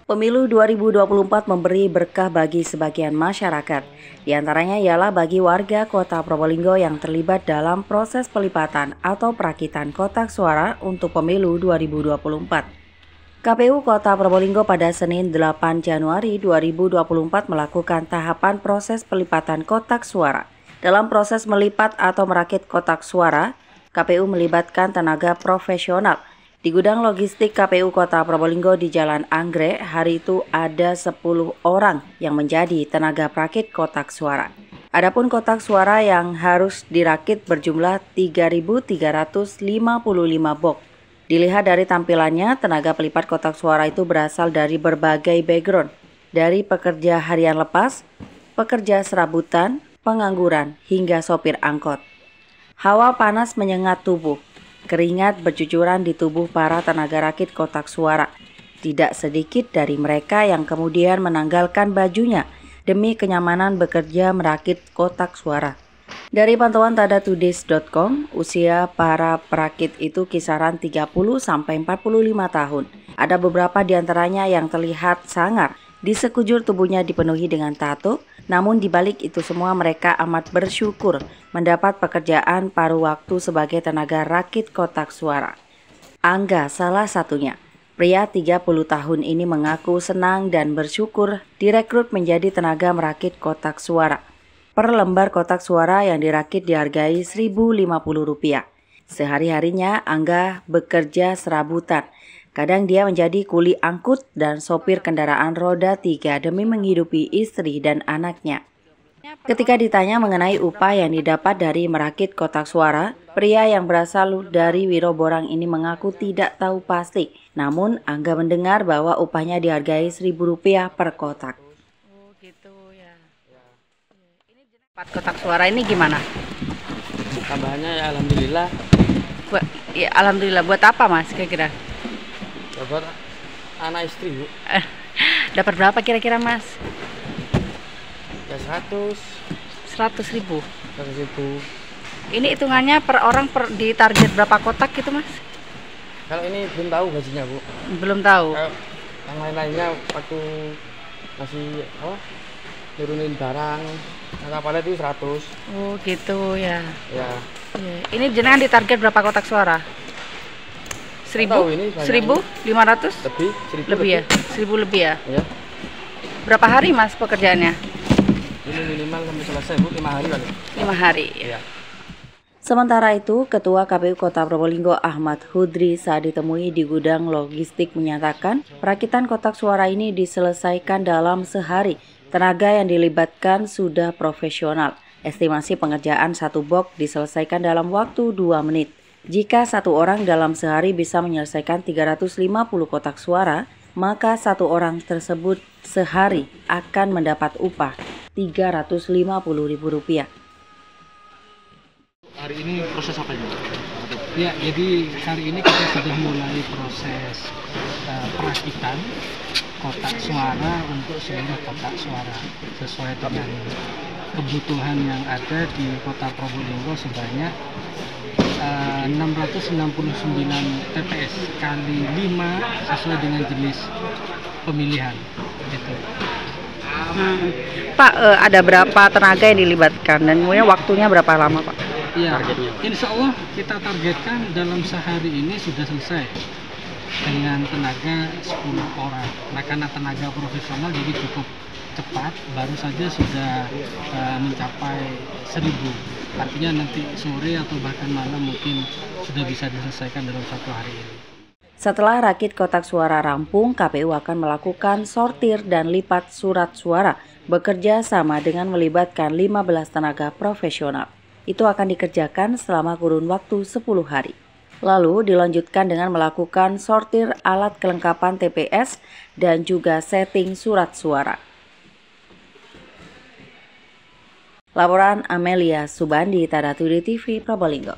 Pemilu 2024 memberi berkah bagi sebagian masyarakat. Di antaranya ialah bagi warga Kota Probolinggo yang terlibat dalam proses pelipatan atau perakitan kotak suara untuk Pemilu 2024. KPU Kota Probolinggo pada Senin 8 Januari 2024 melakukan tahapan proses pelipatan kotak suara. Dalam proses melipat atau merakit kotak suara, KPU melibatkan tenaga profesional. Di gudang logistik KPU Kota Probolinggo di Jalan Anggrek, hari itu ada 10 orang yang menjadi tenaga perakit kotak suara. Adapun kotak suara yang harus dirakit berjumlah 3.355 box. Dilihat dari tampilannya, tenaga pelipat kotak suara itu berasal dari berbagai background, dari pekerja harian lepas, pekerja serabutan, pengangguran, hingga sopir angkot. Hawa panas menyengat tubuh. Keringat bercucuran di tubuh para tenaga rakit kotak suara. Tidak sedikit dari mereka yang kemudian menanggalkan bajunya demi kenyamanan bekerja merakit kotak suara. Dari pantauan tadatodays.com, usia para perakit itu kisaran 30-45 tahun. Ada beberapa di antaranya yang terlihat sangar. Di sekujur tubuhnya dipenuhi dengan tato, namun di balik itu semua mereka amat bersyukur mendapat pekerjaan paruh waktu sebagai tenaga rakit kotak suara. Angga salah satunya. Pria 30 tahun ini mengaku senang dan bersyukur direkrut menjadi tenaga merakit kotak suara. Per lembar kotak suara yang dirakit dihargai Rp1.050. Sehari-harinya Angga bekerja serabutan. Kadang dia menjadi kuli angkut dan sopir kendaraan roda 3 demi menghidupi istri dan anaknya. Ketika ditanya mengenai upah yang didapat dari merakit kotak suara, pria yang berasal dari Wiroborang ini mengaku tidak tahu pasti. Namun Angga mendengar bahwa upahnya dihargai Rp1.000 per kotak. Oh gitu ya. Ini jenis kotak suara ini gimana? Tambahannya ya alhamdulillah. Alhamdulillah buat apa mas kira-kira? Dapat anak istri, Bu. Dapat berapa kira-kira mas? Ya 100.000. 100.000. 100.000. Ini hitungannya per orang di target berapa kotak gitu mas? Kalau ini belum tahu gajinya, Bu. Belum tahu. Kalau yang lain-lainnya waktu masih nurunin barang, kapalnya itu 100. Oh gitu ya. Ya. Ini jenengan di target berapa kotak suara? 1.500? Lebih ya? 1.000 lebih ya? Ya. Berapa hari mas pekerjaannya? Ini minimal sampai selesai, Bu, 5 hari kali. 5 hari. Ya. Sementara itu, Ketua KPU Kota Probolinggo Ahmad Hudri saat ditemui di gudang logistik menyatakan perakitan kotak suara ini diselesaikan dalam sehari. Tenaga yang dilibatkan sudah profesional. Estimasi pengerjaan satu box diselesaikan dalam waktu 2 menit. Jika satu orang dalam sehari bisa menyelesaikan 350 kotak suara, maka satu orang tersebut sehari akan mendapat upah Rp350.000. Hari ini proses apa ini? Ya, jadi hari ini kita sudah mulai proses perakitan kotak suara untuk seluruh kotak suara sesuai dengan kebutuhan yang ada di Kota Probolinggo sebanyak 669 TPS kali 5 sesuai dengan jenis pemilihan gitu. Pak, ada berapa tenaga yang dilibatkan dan kemudian waktunya berapa lama Pak? Ya, insya Allah kita targetkan dalam sehari ini sudah selesai dengan tenaga 10 orang. Nah, karena tenaga profesional jadi cukup cepat, baru saja sudah mencapai 1.000. Artinya nanti sore atau bahkan malam mungkin sudah bisa diselesaikan dalam 1 hari ini. Setelah rakit kotak suara rampung, KPU akan melakukan sortir dan lipat surat suara bekerja sama dengan melibatkan 15 tenaga profesional. Itu akan dikerjakan selama kurun waktu 10 hari. Lalu dilanjutkan dengan melakukan sortir alat kelengkapan TPS dan juga setting surat suara. Laporan Amelia Subandi, Tadatoday TV, Probolinggo.